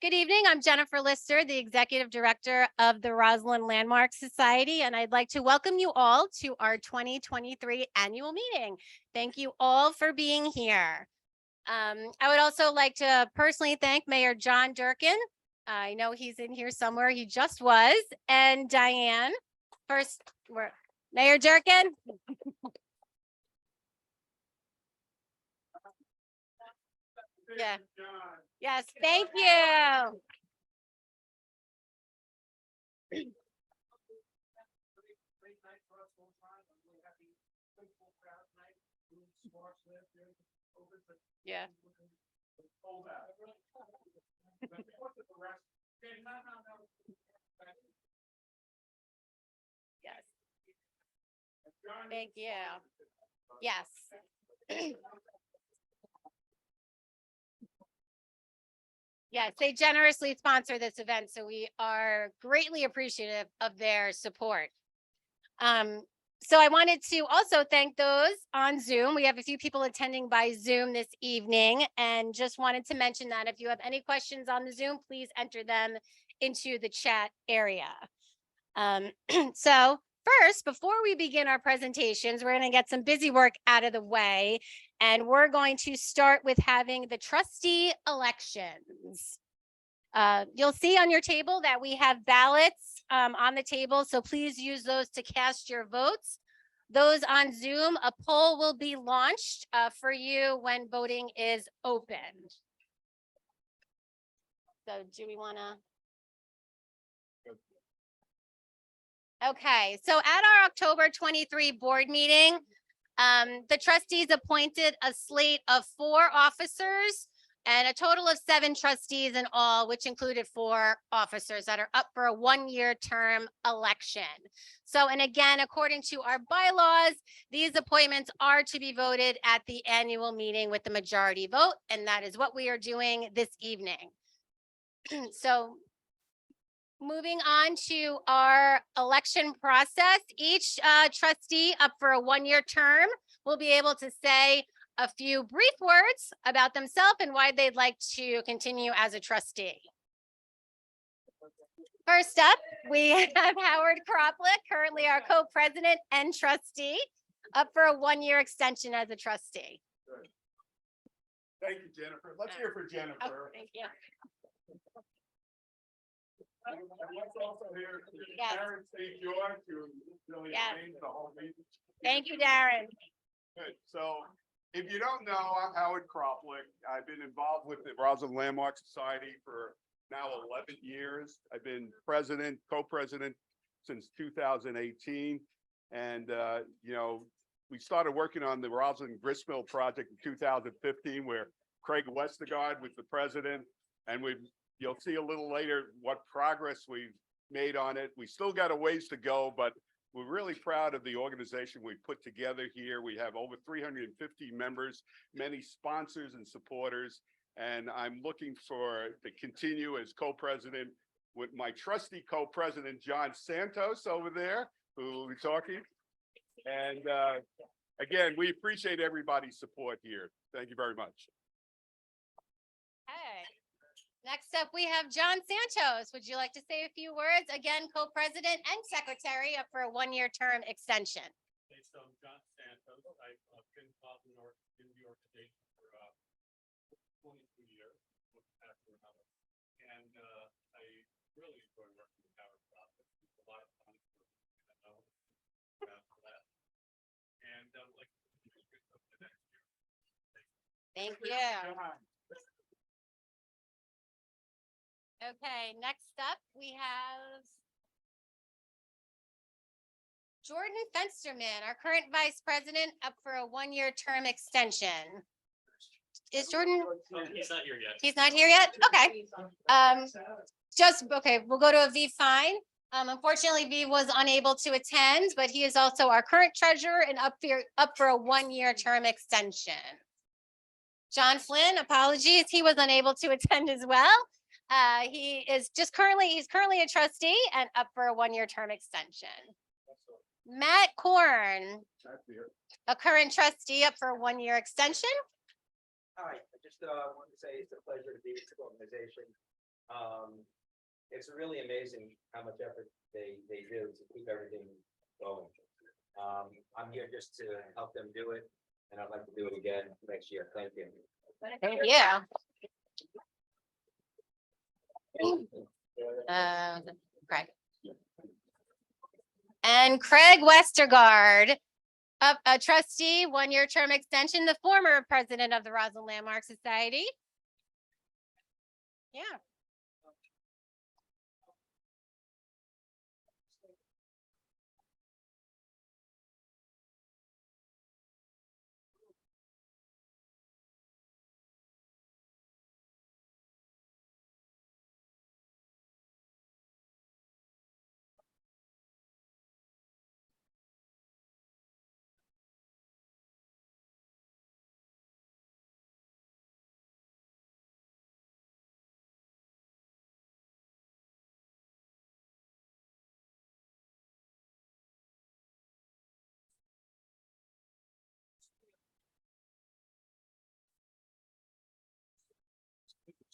Good evening. I'm Jennifer Lister, the Executive Director of the Roslyn Landmark Society, and I'd like to welcome you all to our 2023 annual meeting. Thank you all for being here. I would also like to personally thank Mayor John Durkin. I know he's in here somewhere. He just was. And Diane. First, Mayor Durkin. Yeah. Yes, thank you. Yeah. Yes. Thank you. Yes. Yes, they generously sponsor this event, so we are greatly appreciative of their support. So I wanted to also thank those on Zoom. We have a few people attending by Zoom this evening, and just wanted to mention that if you have any questions on the Zoom, please enter them into the chat area. So first, before we begin our presentations, we're going to get some busy work out of the way, and we're going to start with having the trustee elections. You'll see on your table that we have ballots on the table, so please use those to cast your votes. Those on Zoom, a poll will be launched for you when voting is open. So do we want to? Okay, so at our October 23 board meeting, the trustees appointed a slate of 4 officers and a total of 7 trustees in all, which included 4 officers that are up for a 1-year term election. So, and again, according to our bylaws, these appointments are to be voted at the annual meeting with the majority vote, and that is what we are doing this evening. So, moving on to our election process, each trustee up for a 1-year term will be able to say a few brief words about themselves and why they'd like to continue as a trustee. First up, we have Howard Kroplik, currently our co-president and trustee, up for a 1-year extension as a trustee. Good. Thank you, Jennifer. Let's hear for Jennifer. Oh, thank you. And let's also hear Yes. Darren St. George, who really Yes. arranged the whole meeting. Thank you, Darren. Good. So if you don't know, I'm Howard Kroplik. I've been involved with the Roslyn Landmark Society for now 11 years. I've been president, co-president since 2018. And, you know, we started working on the Roslyn Grist Mill project in 2015, where Craig Westergaard was the president. And you'll see a little later what progress we've made on it. We still got a ways to go, but we're really proud of the organization we've put together here. We have over 350 members, many sponsors and supporters, and I'm looking to continue as co-president with my trusty co-president, John Santos, over there, who will be talking. And again, we appreciate everybody's support here. Thank you very much. Hey. Next up, we have John Santos. Would you like to say a few words? Again, co-president and secretary up for a 1-year term extension. Okay, so John Santos, I've been involved in the organization for 22 years, after another, and I really enjoy working with Howard Kroplik. It's a lot of fun for that, and like the next year. Thank you. Okay, next up we have Jordan Fensterman, our current vice president, up for a 1-year term extension. Is Jordan? Oh, he's not here yet. He's not here yet? Okay. Okay, we'll go to Aviv Fine. Unfortunately, Aviv was unable to attend, but he is also our current treasurer and up for a 1-year term extension. John Flynn, apologies, he was unable to attend as well. He's currently a trustee and up for a 1-year term extension. Matt Korn, a current trustee, up for a 1-year extension. Hi, I just want to say it's a pleasure to be with the organization. It's really amazing how much effort they do to keep everything going. I'm here just to help them do it, and I'd like to do it again next year. Thank you. Thank you. Craig. And Craig Westergaard, a trustee, 1-year term extension, the former president of the Roslyn Landmark Society. Yeah.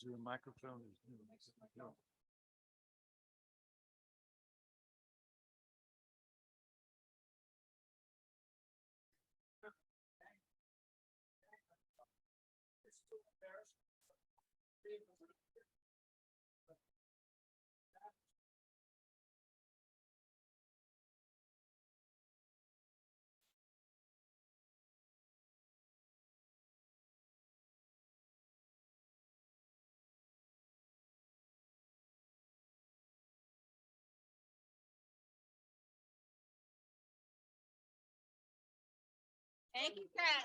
Your microphone is. Thank you, Craig.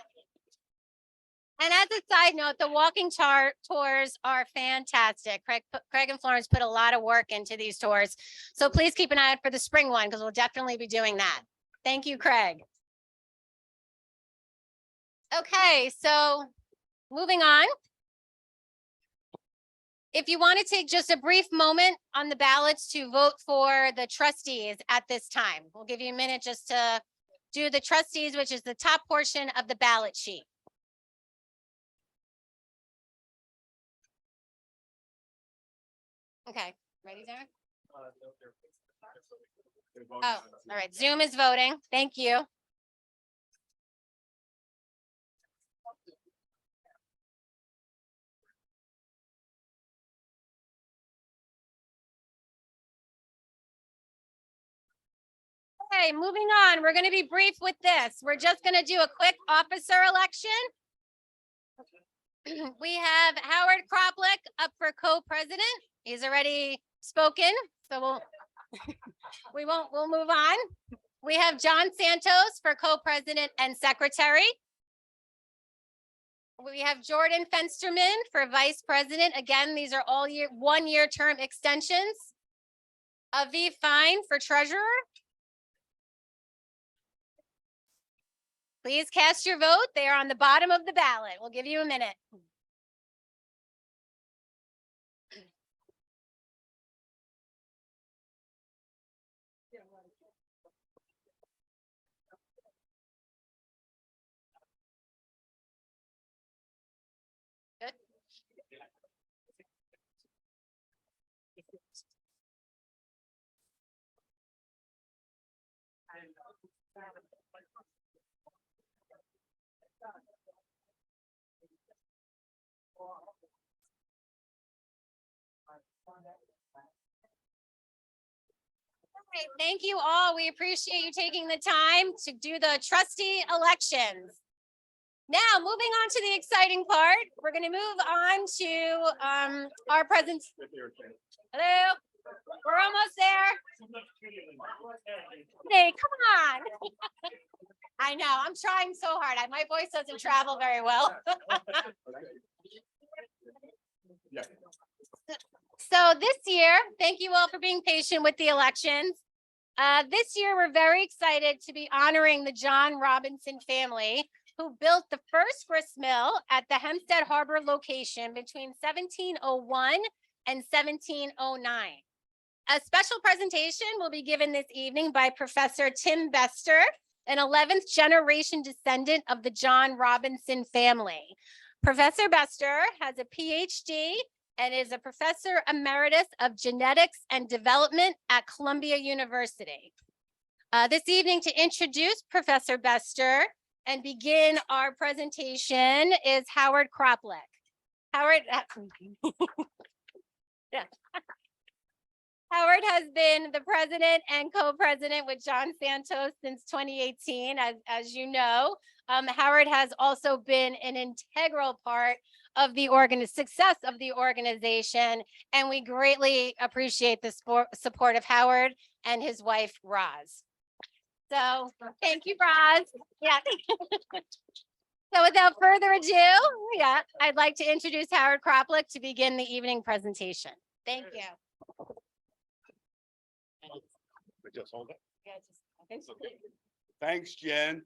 And as a side note, the walking tours are fantastic. Craig and Florence put a lot of work into these tours. So please keep an eye out for the spring one because we'll definitely be doing that. Thank you, Craig. Okay, so moving on. If you want to take just a brief moment on the ballots to vote for the trustees at this time, we'll give you a minute just to do the trustees, which is the top portion of the ballot sheet. Okay, ready, Derek? Oh, all right, Zoom is voting. Thank you. Okay, moving on. We're going to be brief with this. We're just going to do a quick officer election. We have Howard Kroplick up for co-president. He's already spoken, so we'll move on. We have John Santos for co-president and secretary. We have Jordan Fensterman for vice president. Again, these are all 1-year term extensions. Aviv Fine for treasurer. Please cast your vote. They are on the bottom of the ballot. We'll give you a minute. Good. Okay, thank you all. We appreciate you taking the time to do the trustee elections. Now, moving on to the exciting part, we're going to move on to our present. Hello, we're almost there. Hey, come on. I know, I'm trying so hard. My voice doesn't travel very well. Yeah. So this year, thank you all for being patient with the elections. This year, we're very excited to be honoring the John Robinson family, who built the first grist mill at the Hempstead Harbor location between 1701 and 1709. A special presentation will be given this evening by Professor Tim Bestor, an 11th generation descendant of the John Robinson family. Professor Bestor has a PhD and is a professor emeritus of genetics and development at Columbia University. This evening, to introduce Professor Bestor and begin our presentation is Howard Kroplik. Howard, yeah. Howard has been the president and co-president with John Santos since 2018, as you know. Howard has also been an integral part of the success of the organization, and we greatly appreciate the support of Howard and his wife, Roz. So thank you, Roz. Yeah. So without further ado, I'd like to introduce Howard Kroplik to begin the evening presentation. Thank you. Just hold it. Yeah, Thanks, Jen.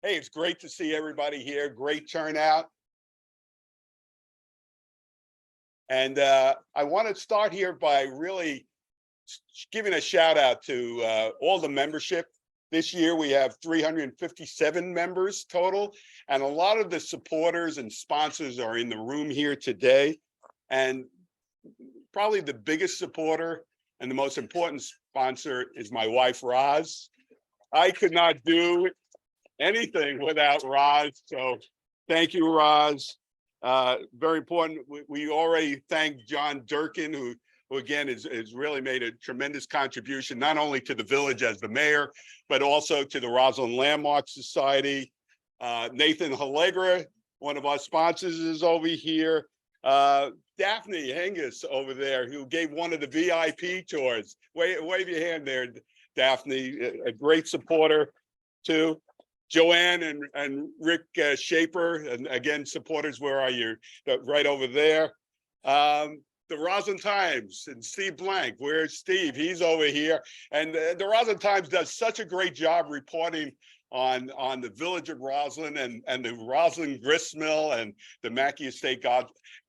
Hey, it's great to see everybody here. Great turnout. And I want to start here by really giving a shout out to all the membership. This year we have 357 members total, and a lot of the supporters and sponsors are in the room here today. And probably the biggest supporter and the most important sponsor is my wife, Roz. I could not do anything without Roz. So thank you, Roz. Very important. We already thanked John Durkin, who again has really made a tremendous contribution, not only to the village as the mayor, but also to the Roslyn Landmark Society. Nathan Hallegra, one of our sponsors, is over here. Daphne Hengis over there, who gave one of the VIP tours. Wave your hand there, Daphne, a great supporter too. Joanne and Rick Shaper, and again, supporters, where are you? Right over there. The Roslyn Times and Steve Blank, where's Steve? He's over here. And the Roslyn Times does such a great job reporting on the village of Roslyn and the Roslyn grist mill and the Mackey Estate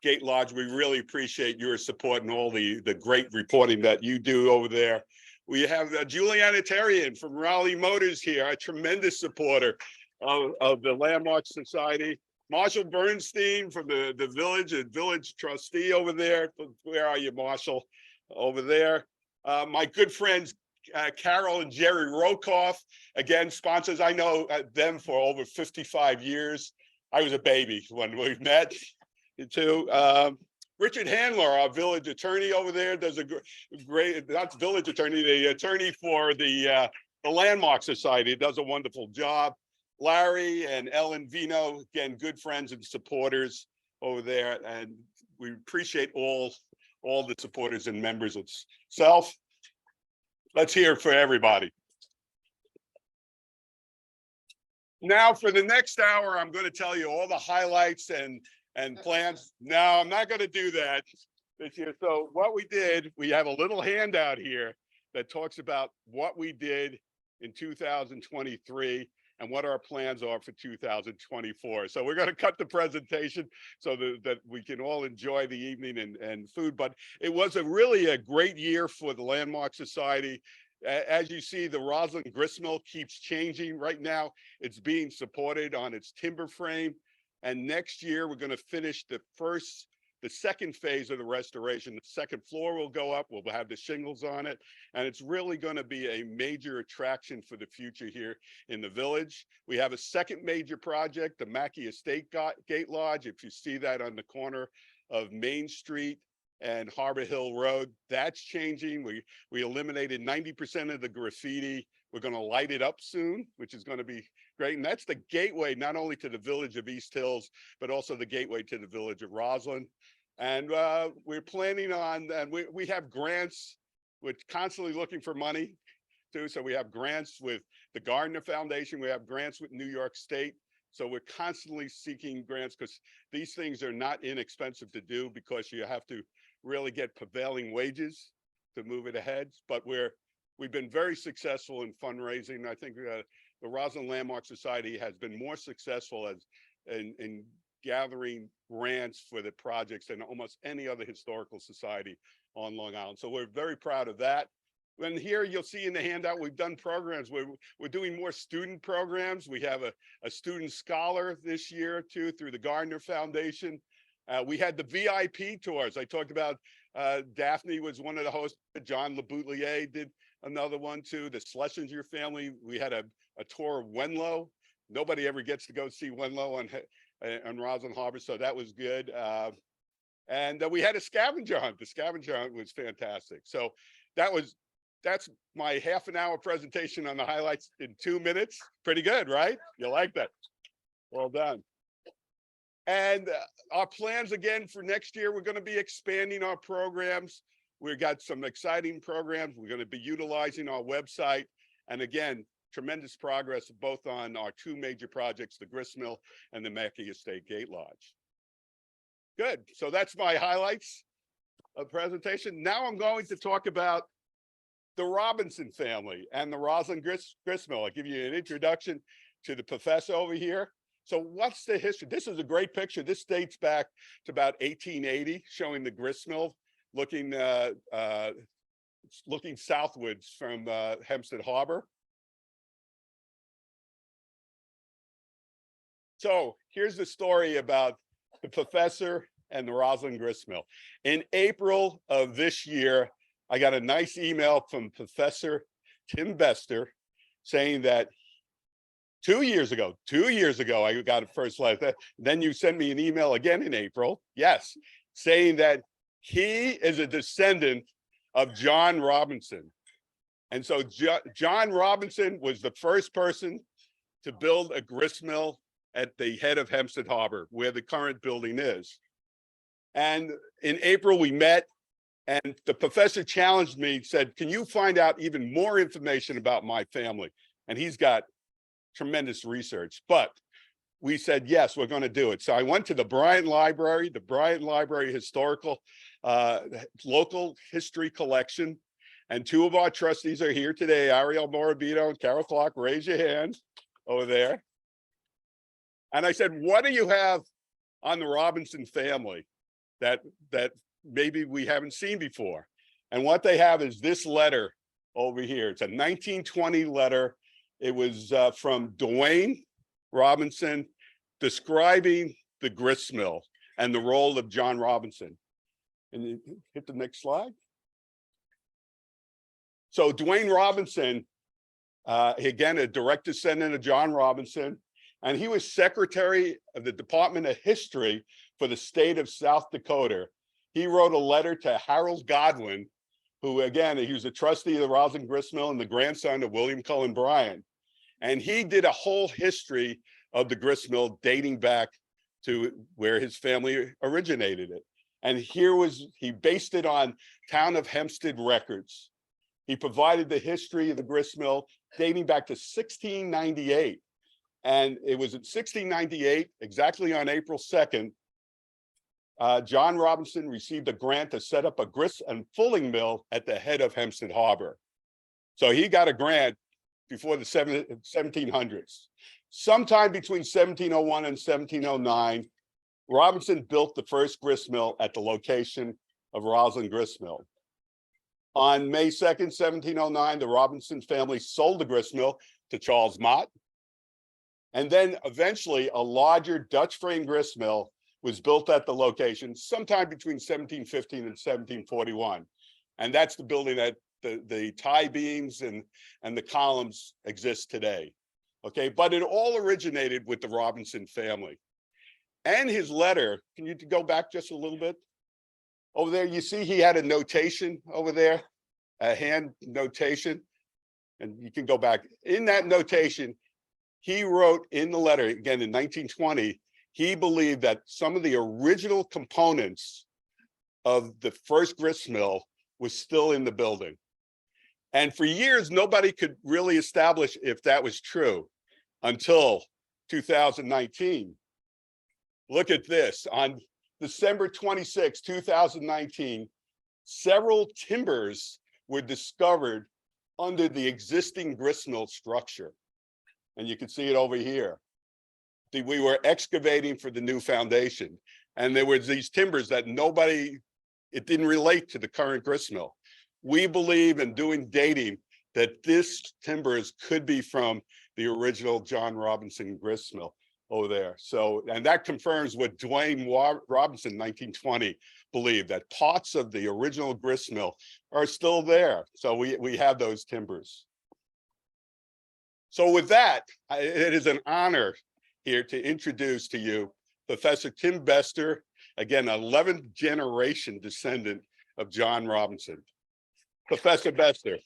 Gate Lodge. We really appreciate your support and all the great reporting that you do over there. We have Juliana Terrian from Raleigh Motors here, a tremendous supporter of the Landmark Society. Marshall Bernstein from the village, a village trustee over there. Where are you, Marshall? Over there. My good friends, Carol and Jerry Rokoff, again, sponsors. I know them for over 55 years. I was a baby when we met, too. Richard Handler, our village attorney over there, does a great, not village attorney, the attorney for the Landmark Society, does a wonderful job. Larry and Ellen Vino, again, good friends and supporters over there. And we appreciate all the supporters and members itself. Let's hear it for everybody. Now for the next hour, I'm going to tell you all the highlights and plans. No, I'm not going to do that this year. So what we did, we have a little handout here that talks about what we did in 2023 and what our plans are for 2024. So we're going to cut the presentation so that we can all enjoy the evening and food. But it was really a great year for the Landmark Society. As you see, the Roslyn grist mill keeps changing. Right now, it's being supported on its timber frame. And next year, we're going to finish the second phase of the restoration. The second floor will go up. We'll have the shingles on it. And it's really going to be a major attraction for the future here in the village. We have a second major project, the Mackey Estate Gate Lodge. If you see that on the corner of Main Street and Harbor Hill Road, that's changing. We eliminated 90% of the graffiti. We're going to light it up soon, which is going to be great. And that's the gateway, not only to the village of East Hills, but also the gateway to the village of Roslyn. And we're planning on, and we have grants. We're constantly looking for money too. So we have grants with the Gardner Foundation. We have grants with New York State. So we're constantly seeking grants because these things are not inexpensive to do, because you have to really get prevailing wages to move it ahead. But we've been very successful in fundraising. I think the Roslyn Landmark Society has been more successful in gathering grants for the projects than almost any other historical society on Long Island. So we're very proud of that. And here you'll see in the handout, we've done programs. We're doing more student programs. We have a student scholar this year too, through the Gardner Foundation. We had the VIP tours. I talked about Daphne was one of the hosts. John LeBoutelier did another one too. The Schlesinger family. We had a tour of Wenlow. Nobody ever gets to go see Wenlow on Roslyn Harbor, so that was good. And we had a scavenger hunt. The scavenger hunt was fantastic. So that's my half an hour presentation on the highlights in 2 minutes. Pretty good, right? You like that? Well done. And our plans again for next year, we're going to be expanding our programs. We've got some exciting programs. We're going to be utilizing our website. And again, tremendous progress both on our two major projects, the grist mill and the Mackey Estate Gate Lodge. Good. So that's my highlights of presentation. Now I'm going to talk about the Robinson family and the Roslyn grist mill. I'll give you an introduction to the professor over here. So what's the history? This is a great picture. This dates back to about 1880, showing the grist mill looking southwards from Hempstead Harbor. So here's the story about the professor and the Roslyn grist mill. In April of this year, I got a nice email from Professor Tim Bestor saying that 2 years ago, I got a first letter. Then you sent me an email again in April, yes, saying that he is a descendant of John Robinson. And so John Robinson was the first person to build a grist mill at the head of Hempstead Harbor, where the current building is. And in April, we met, and the professor challenged me, said, can you find out even more information about my family? And he's got tremendous research, but we said, yes, we're going to do it. So I went to the Bryant Library Historical Local History Collection, and two of our trustees are here today, Ariel Morabito and Carol Clark. Raise your hand over there. And I said, what do you have on the Robinson family that maybe we haven't seen before? And what they have is this letter over here. It's a 1920 letter. It was from Dwayne Robinson describing the grist mill and the role of John Robinson. And you hit the next slide. So Dwayne Robinson, again, a direct descendant of John Robinson, and he was secretary of the Department of History for the state of South Dakota. He wrote a letter to Harold Godwin, who again, he was a trustee of the Roslyn grist mill and the grandson of William Cullen Bryant. And he did a whole history of the grist mill dating back to where his family originated it. And he based it on town of Hempstead records. He provided the history of the grist mill dating back to 1698. And it was in 1698, exactly on April 2nd, John Robinson received a grant to set up a grist and fulling mill at the head of Hempstead Harbor. So he got a grant before the 1700s. Sometime between 1701 and 1709, Robinson built the first grist mill at the location of Roslyn grist mill. On May 2nd, 1709, the Robinson family sold the grist mill to Charles Mott. And then eventually a larger Dutch frame grist mill was built at the location sometime between 1715 and 1741. And that's the building that the tie beams and the columns exist today. Okay, but it all originated with the Robinson family. And his letter, can you go back just a little bit? Over there, you see he had a notation over there, a hand notation. And you can go back. In that notation, he wrote in the letter, again in 1920, he believed that some of the original components of the first grist mill was still in the building. And for years, nobody could really establish if that was true until 2019. Look at this. On December 26, 2019, several timbers were discovered under the existing grist mill structure. And you can see it over here. We were excavating for the new foundation. And there were these timbers that it didn't relate to the current grist mill. We believe in doing dating that this timbers could be from the original John Robinson grist mill. over there. So, and that confirms what Dwayne Robinson, 1920, believed, that parts of the original grist mill are still there. So we have those timbers. So with that, it is an honor here to introduce to you Professor Tim Bestor, again, 11th generation descendant of John Robinson. Professor Bestor.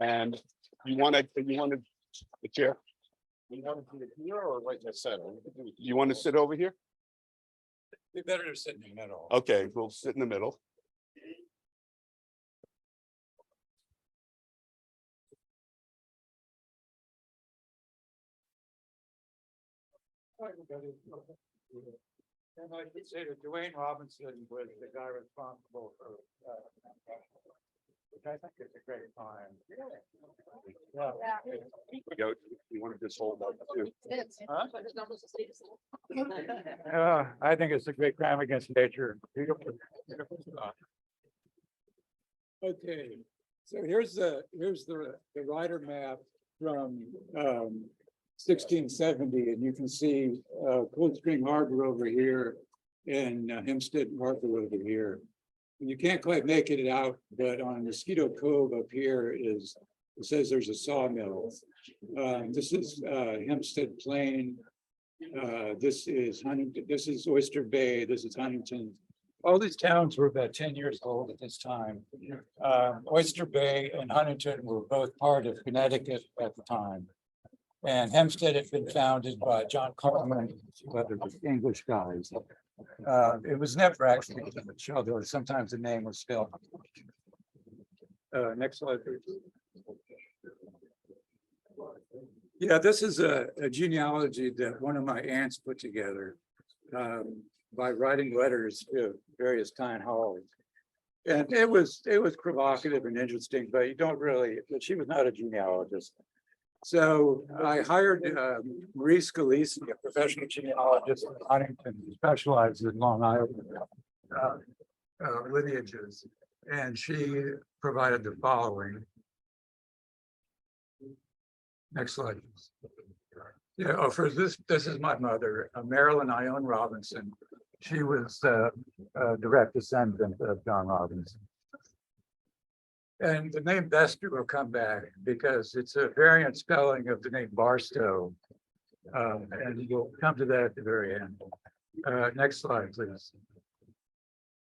And you want the chair? You want to sit here or right in the center? You want to sit over here? Be better to sit in the middle. Okay, we'll sit in the middle. And I could say that Dwayne Robinson was the guy responsible for, which I think is a great find. Yeah. Go. You want to just hold up too? I think it's a great crime against nature. Beautiful, beautiful stuff. Okay, so here's the rider map from 1670, and you can see Cold Spring Harbor over here and Hempstead Harbor over here. And you can't quite make it out, but on Mosquito Cove up here it says there's a sawmill. This is Hempstead Plain. This is Huntington. This is Oyster Bay. This is Huntington. All these towns were about 10 years old at this time. Oyster Bay and Huntington were both part of Connecticut at the time. And Hempstead had been founded by John Coleman, whether it was English guys. It was never actually shown, though sometimes the name was spelled. Next slide, please. Yeah, this is a genealogy that one of my aunts put together by writing letters to various town halls. And it was provocative and interesting, but you don't really, but she was not a genealogist. So I hired Marie Scalisi, a professional genealogist in Huntington, who specializes in Long Island lineages, and she provided the following. Next slide. Yeah, oh, for this is my mother, Marilyn Ione Robinson. She was a direct descendant of John Robinson. And the name Bestor will come back because it's a variant spelling of the name Barstow. And we'll come to that at the very end. Next slide, please.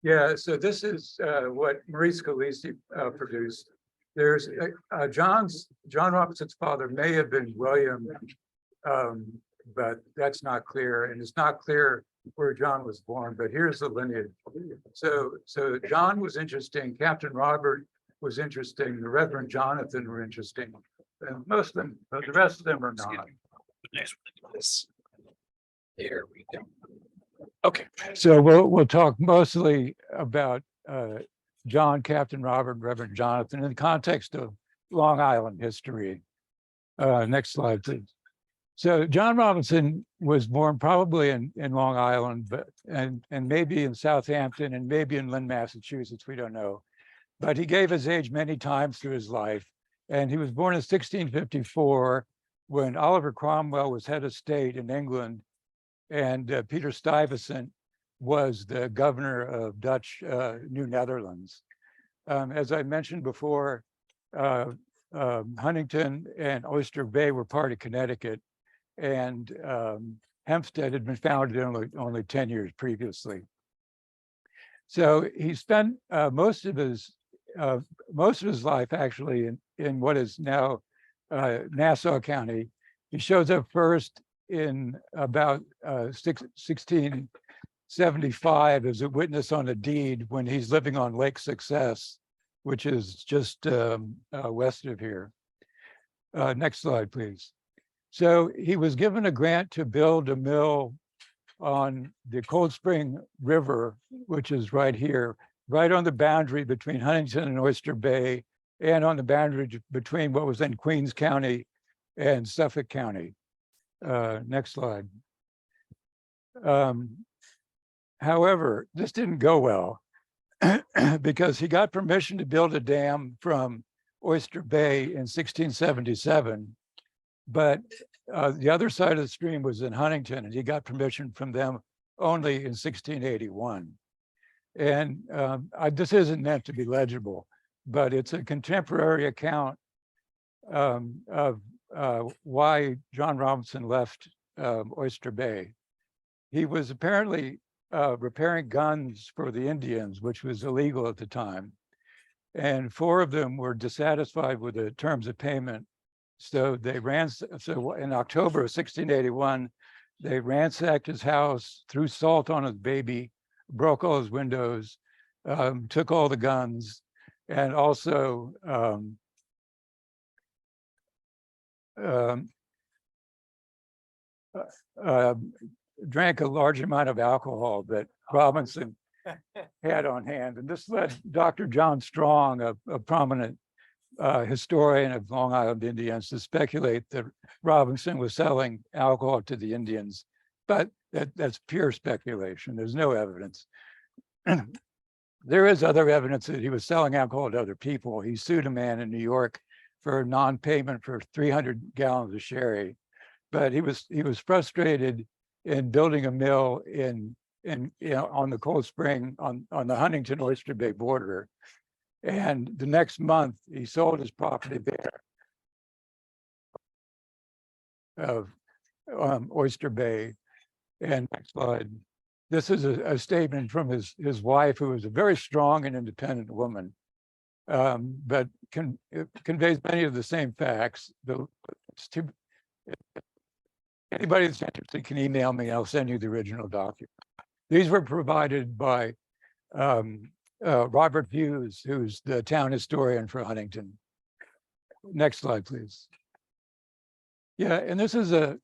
Yeah, so this is what Marie Scalisi produced. There's John Robinson's father may have been William, but that's not clear. And it's not clear where John was born, but here's the lineage. So John was interesting. Captain Robert was interesting. The Reverend Jonathan were interesting. And most of them, but the rest of them are not. There we go. Okay, so we'll talk mostly about John, Captain Robert, Reverend Jonathan in the context of Long Island history. Next slide, please. So John Robinson was born probably in Long Island, but and maybe in Southampton and maybe in Lynn, Massachusetts, we don't know. But he gave his age many times through his life. And he was born in 1654 when Oliver Cromwell was head of state in England and Peter Stuyvesant was the governor of Dutch New Netherlands. As I mentioned before, Huntington and Oyster Bay were part of Connecticut, and Hempstead had been founded only 10 years previously. So he spent most of his life actually in what is now Nassau County. He shows up first in about 1675 as a witness on a deed when he's living on Lake Success, which is just west of here. Next slide, please. So he was given a grant to build a mill on the Cold Spring River, which is right here, right on the boundary between Huntington and Oyster Bay, and on the boundary between what was then Queens County and Suffolk County. Next slide. However, this didn't go well because he got permission to build a dam from Oyster Bay in 1677, but the other side of the stream was in Huntington, and he got permission from them only in 1681. And this isn't meant to be legible, but it's a contemporary account of why John Robinson left Oyster Bay. He was apparently repairing guns for the Indians, which was illegal at the time. And 4 of them were dissatisfied with the terms of payment. So so in October of 1681, they ransacked his house, threw salt on his baby, broke all his windows, took all the guns, and also drank a large amount of alcohol that Robinson had on hand. And this led Dr. John Strong, a prominent historian of Long Island Indians, to speculate that Robinson was selling alcohol to the Indians, but that's pure speculation. There's no evidence. There is other evidence that he was selling alcohol to other people. He sued a man in New York for non-payment for 300 gallons of sherry, but he was frustrated in building a mill on the Cold Spring on the Huntington Oyster Bay border. And the next month, he sold his property there of Oyster Bay. And next slide. This is a statement from his wife, who was a very strong and independent woman, but it conveys many of the same facts. Anybody that's interested can email me. I'll send you the original document. These were provided by Robert Hughes, who's the town historian for Huntington. Next slide, please. Yeah, and this is a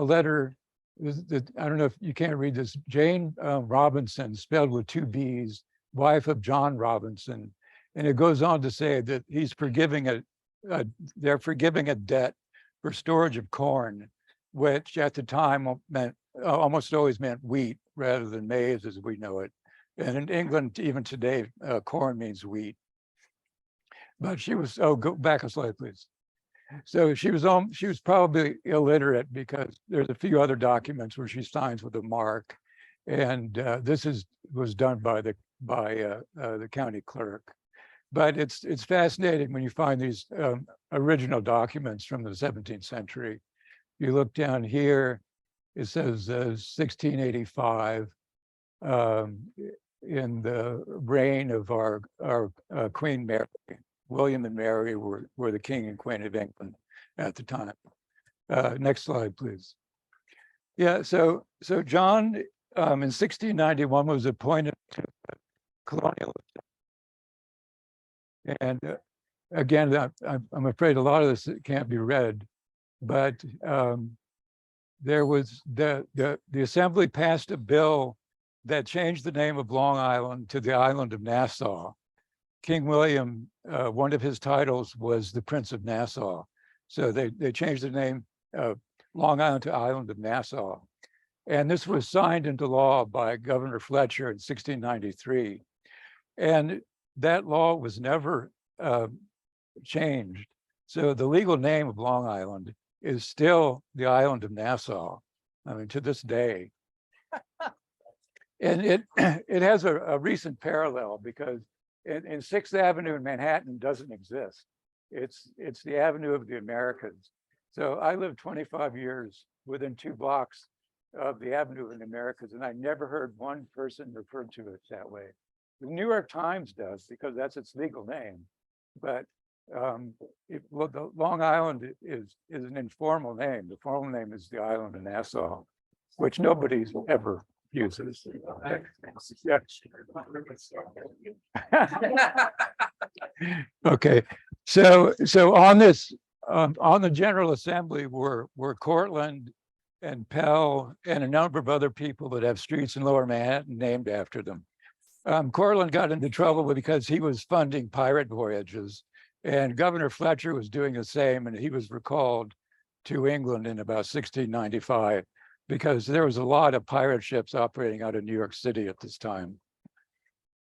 letter. I don't know if you can't read this. Jane Robinson, spelled with 2 B's, wife of John Robinson, and it goes on to say that he's forgiving they're forgiving a debt for storage of corn, which at the time meant almost always meant wheat rather than maize as we know it. And in England, even today, corn means wheat. But she was, go back a slide, please. So she was probably illiterate, because there's a few other documents where she signs with a mark. And this was done by the county clerk. But it's fascinating when you find these original documents from the 17th century. You look down here, it says 1685. In the reign of our Queen Mary. William and Mary were the king and queen of England at the time. Next slide, please. Yeah, so John in 1691 was appointed to colonial. And again, I'm afraid a lot of this can't be read, but there was the assembly passed a bill that changed the name of Long Island to the island of Nassau. King William, one of his titles was the Prince of Nassau. So they changed the name of Long Island to Island of Nassau. And this was signed into law by Governor Fletcher in 1693. And that law was never changed. So the legal name of Long Island is still the Island of Nassau, I mean, to this day. And it has a recent parallel, because in 6th Avenue in Manhattan doesn't exist. It's the Avenue of the Americas. So I lived 25 years within 2 blocks of the Avenue of the Americas, and I never heard one person refer to it that way. The New York Times does, because that's its legal name. But the Long Island is an informal name. The formal name is the Island of Nassau, which nobody's ever uses. Yeah. Okay, so on this, on the General Assembly were Cortlandt and Pell and a number of other people that have streets in Lower Manhattan named after them. Cortlandt got into trouble because he was funding pirate voyages, and Governor Fletcher was doing the same, and he was recalled to England in about 1695. Because there was a lot of pirate ships operating out of New York City at this time.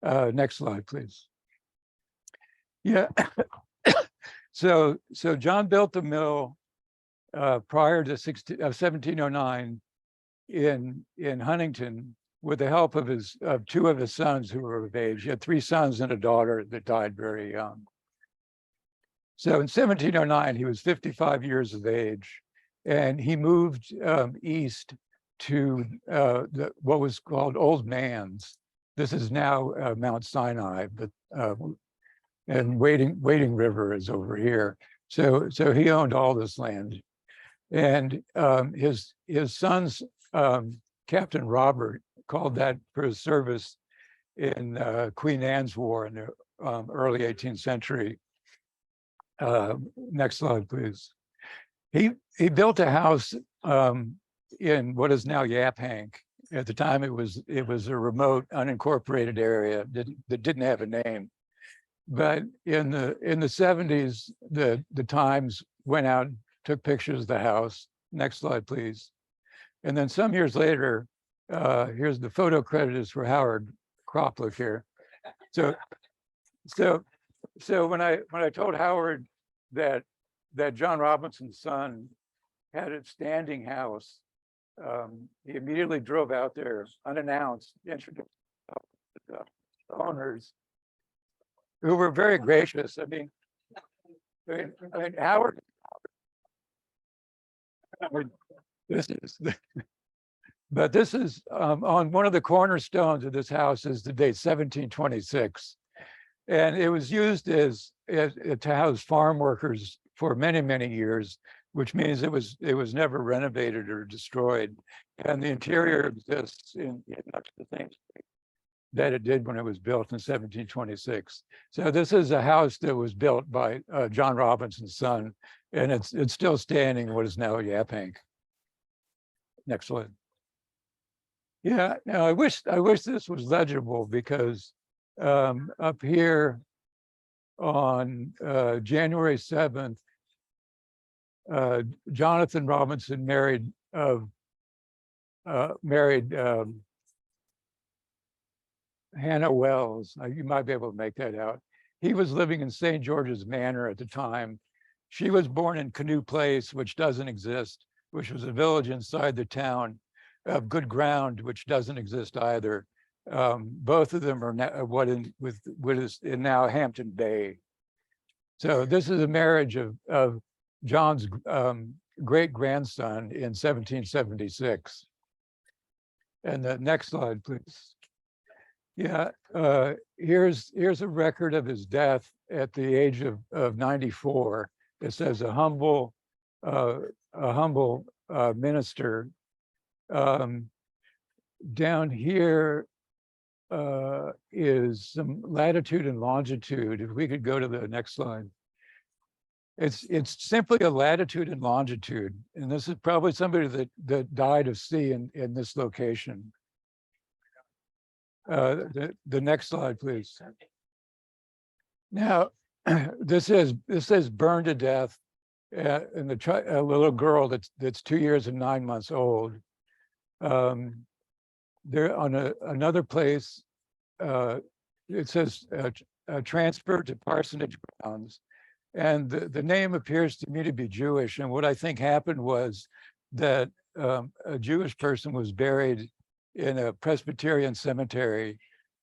Next slide, please. Yeah, so John built the mill prior to 1709 in Huntington with the help of two of his sons who were of age. He had three sons and a daughter that died very young. So in 1709, he was 55 years of age, and he moved east to what was called Old Man's. This is now Mount Sinai, but and Wading River is over here. So he owned all this land, and his sons, Captain Robert, called that for his service in Queen Anne's War in the early 18th century. Next slide, please. He built a house in what is now Yaphank. At the time, it was a remote, unincorporated area that didn't have a name. But in the 70s, the Times went out and took pictures of the house. Next slide, please. And then some years later, here's the photo credit is for Howard Kroplik here. So when I told Howard that John Robinson's son had a standing house, he immediately drove out there unannounced, introduced the owners, who were very gracious. I mean Howard. This is on one of the cornerstones of this house is the date 1726, and it was used as to house farm workers for many years, which means it was never renovated or destroyed, and the interior exists in much the same state that it did when it was built in 1726. So this is a house that was built by John Robinson's son, and it's still standing in what is now Yaphank. Next slide. Yeah, now I wish this was legible, because up here on January 7th, Jonathan Robinson married Hannah Wells. You might be able to make that out. He was living in St. George's Manor at the time. She was born in Canoe Place, which doesn't exist, which was a village inside the town of Good Ground, which doesn't exist either. Both of them are now what is in now Hampton Bay. So this is a marriage of John's great grandson in 1776. And the next slide, please. Yeah, here's a record of his death at the age of 94. It says a humble minister. Down here is some latitude and longitude. If we could go to the next slide. It's simply a latitude and longitude, and this is probably somebody that died of sea in this location. The next slide, please. Now, this says burned to death, and a little girl that's 2 years and 9 months old. There on another place, it says transferred to parsonage grounds, and the name appears to me to be Jewish. And what I think happened was that a Jewish person was buried in a Presbyterian cemetery,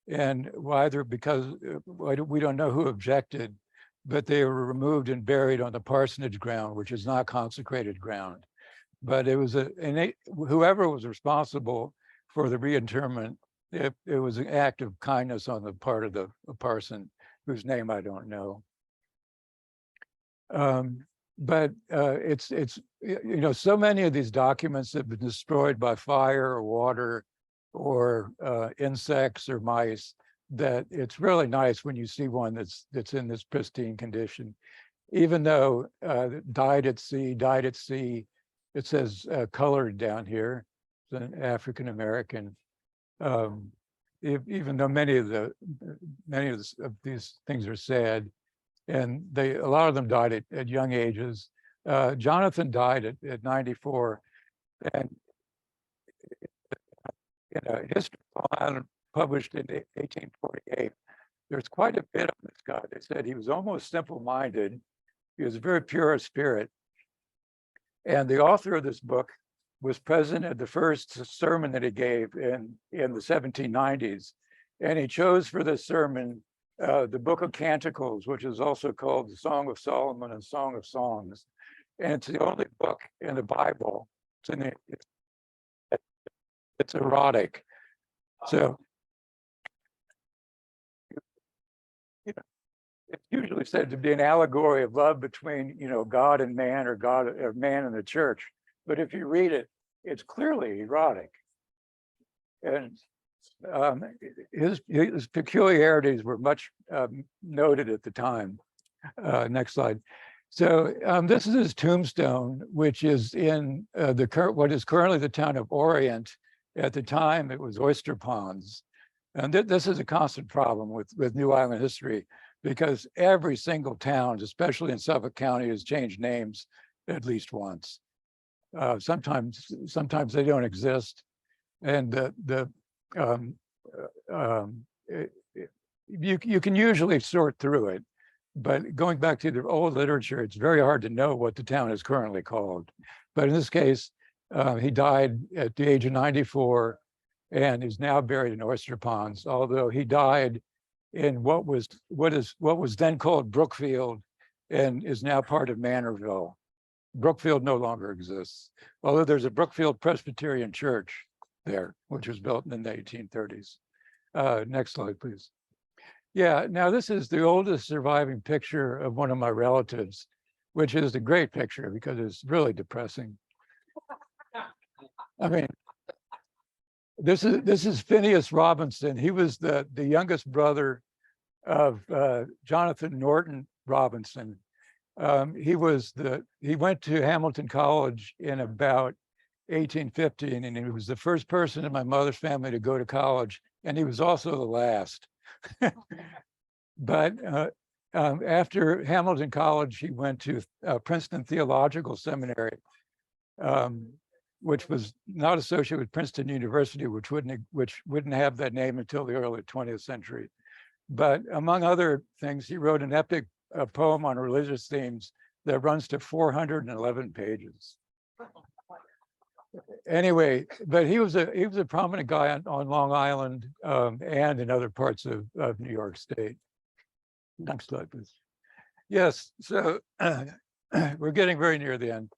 and either because we don't know who objected, but they were removed and buried on the parsonage ground, which is not consecrated ground. But it was whoever was responsible for the reinterment, it was an act of kindness on the part of the parson, whose name I don't know. But it's so many of these documents have been destroyed by fire or water or insects or mice, that it's really nice when you see one that's in this pristine condition. Even though died at sea, it says colored down here. It's an African American. Even though many of these things are sad, and a lot of them died at young ages. Jonathan died at 94, and in a history of Long Island published in 1848, there's quite a bit of this guy. They said he was almost simple-minded. He was a very pure of spirit. And the author of this book was present at the first sermon that he gave in the 1790s. And he chose for this sermon the Book of Canticles, which is also called the Song of Solomon and Song of Songs. And it's the only book in the Bible. It's erotic. So you know, it's usually said to be an allegory of love between, God and man, or God or man and the church. But if you read it, it's clearly erotic. And his peculiarities were much noted at the time. Next slide. So this is his tombstone, which is in what is currently the town of Orient. At the time, it was oyster ponds. And this is a constant problem with New Island history, because every single town, especially in Suffolk County, has changed names at least once. Sometimes they don't exist. And you can usually sort through it. But going back to the old literature, it's very hard to know what the town is currently called. But in this case, he died at the age of 94 and is now buried in oyster ponds, although he died in what was then called Brookfield and is now part of Manorville. Brookfield no longer exists, although there's a Brookfield Presbyterian Church there, which was built in the 1830s. Next slide, please. Yeah, now this is the oldest surviving picture of one of my relatives, which is a great picture because it's really depressing. I mean, this is Phineas Robinson. He was the youngest brother of Jonathan Norton Robinson. He went to Hamilton College in about 1815, and he was the first person in my mother's family to go to college, and he was also the last. But after Hamilton College, he went to Princeton Theological Seminary, which was not associated with Princeton University, which wouldn't have that name until the early 20th century. But among other things, he wrote an epic poem on religious themes that runs to 411 pages. Anyway, but he was a prominent guy on Long Island and in other parts of New York State. Next slide, please. Yes, so we're getting very near the end.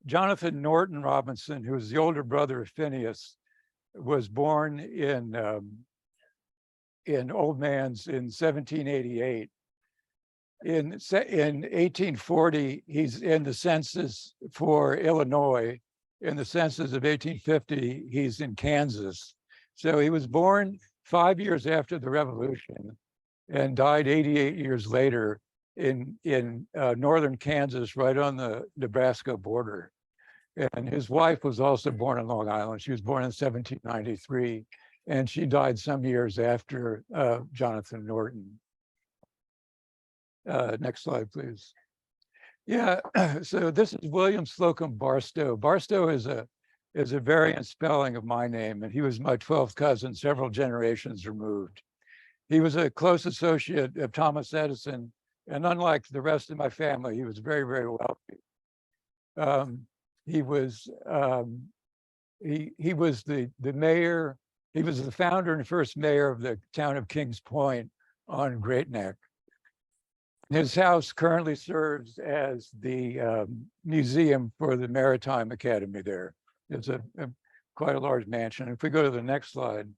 Jonathan Norton Robinson, who was the older brother of Phineas, was born in Old Man's in 1788. In 1840, he's in the census for Illinois. In the census of 1850, he's in Kansas. So he was born 5 years after the Revolution and died 88 years later in northern Kansas, right on the Nebraska border. And his wife was also born on Long Island. She was born in 1793, and she died some years after Jonathan Norton. Next slide, please. Yeah, so this is William Slocum Barstow. Barstow is a variant spelling of my name, and he was my 12th cousin, several generations removed. He was a close associate of Thomas Edison, and unlike the rest of my family, he was very, very wealthy. He was the mayor. He was the founder and first mayor of the town of Kings Point on Great Neck. His house currently serves as the museum for the Maritime Academy there. It's quite a large mansion. If we go to the next slide,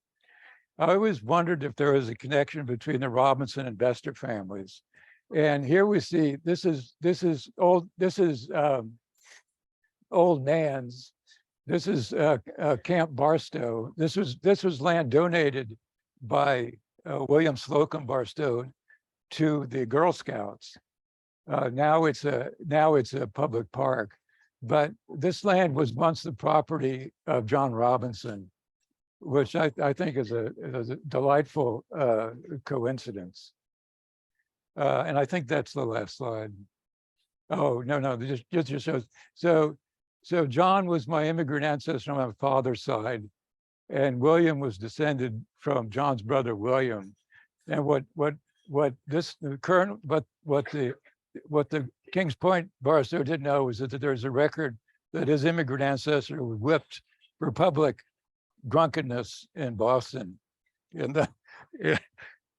I always wondered if there was a connection between the Robinson and Bestor families. And here we see this is Old Man's. This is Camp Barstow. This was land donated by William Slocum Barstow to the Girl Scouts. Now it's a public park, but this land was once the property of John Robinson, which I think is a delightful coincidence. And I think that's the last slide. Oh, no, just shows. So John was my immigrant ancestor on my father's side, and William was descended from John's brother William. And what the Kings Point Barstow didn't know was that there's a record that his immigrant ancestor was whipped for public drunkenness in Boston in the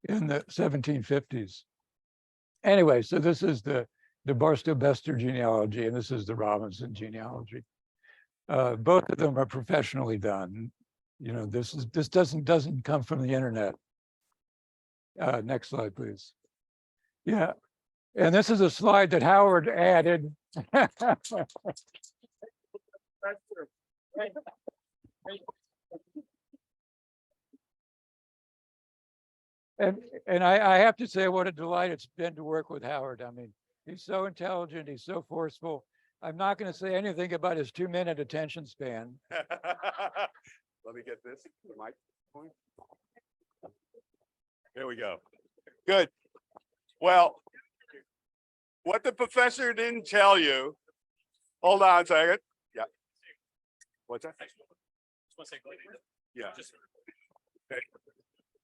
1750s. Anyway, so this is the Bestor genealogy, and this is the Robinson genealogy. Both of them are professionally done. You know, this doesn't come from the internet. Next slide, please. Yeah, and this is a slide that Howard added. And I have to say what a delight it's been to work with Howard. I mean, he's so intelligent, he's so forceful. I'm not going to say anything about his 2-minute attention span. Let me get this. The mic point. There we go. Good. Well, what the professor didn't tell you, hold on a second. Yeah. What's that? Yeah.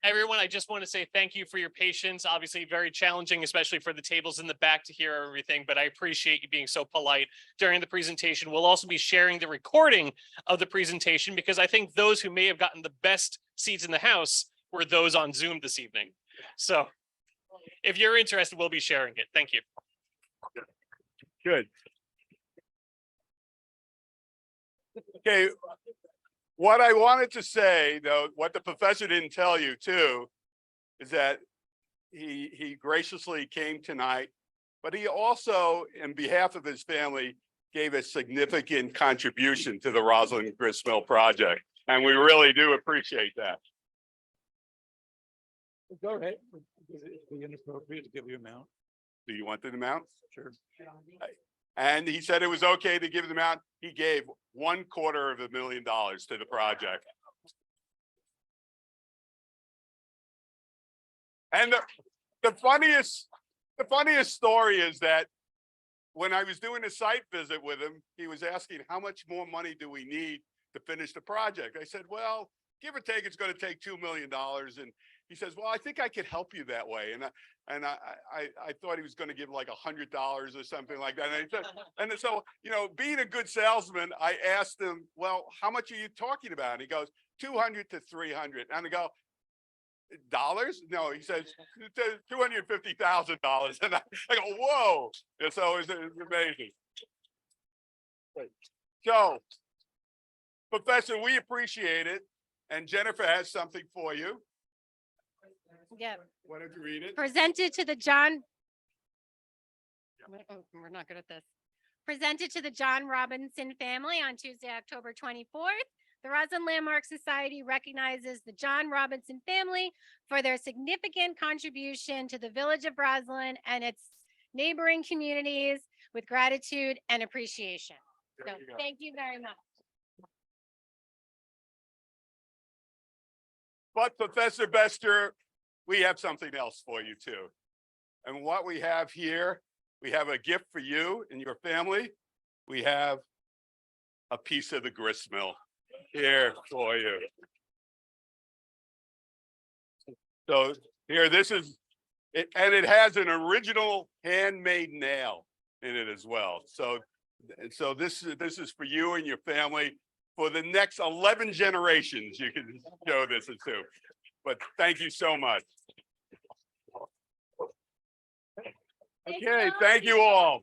Everyone, I just want to say thank you for your patience. Obviously very challenging, especially for the tables in the back to hear everything, but I appreciate you being so polite during the presentation. We'll also be sharing the recording of the presentation because I think those who may have gotten the best seats in the house were those on Zoom this evening. So if you're interested, we'll be sharing it. Thank you. Good. Okay. What I wanted to say, though, what the professor didn't tell you too, is that he graciously came tonight, but he also, in behalf of his family, gave a significant contribution to the Roslyn Grist Mill project, and we really do appreciate that. Go ahead. Is it inappropriate to give you amount? Do you want the amount? Sure. And he said it was okay to give the amount. He gave $250,000 to the project. And the funniest story is that when I was doing a site visit with him, he was asking how much more money do we need to finish the project. I said, well, give or take, it's going to take $2 million. And he says, well, I think I could help you that way. And I thought he was going to give like $100 or something like that. And, and so, you know, being a good salesman, I asked him, well, how much are you talking about? And he goes, 200 to 300. And I go, dollars? No, he says $250,000. And I go, whoa. And so it's amazing. So, Professor, we appreciate it. And Jennifer has something for you. Yeah, Why don't you read it? presented to the John. Oh, we're not good at this. Presented to the John Robinson family on Tuesday, October 24th. The Roslyn Landmark Society recognizes the John Robinson family for their significant contribution to the village of Roslyn and its neighboring communities with gratitude and appreciation. So thank you very much. But Professor Bestor, we have something else for you too. And what we have here, we have a gift for you and your family. We have a piece of the grist mill here for you. So here, this is it, and it has an original handmade nail in it as well. So this is for you and your family. For the next 11 generations, you can show this to. But thank you so much. Okay, thank you all.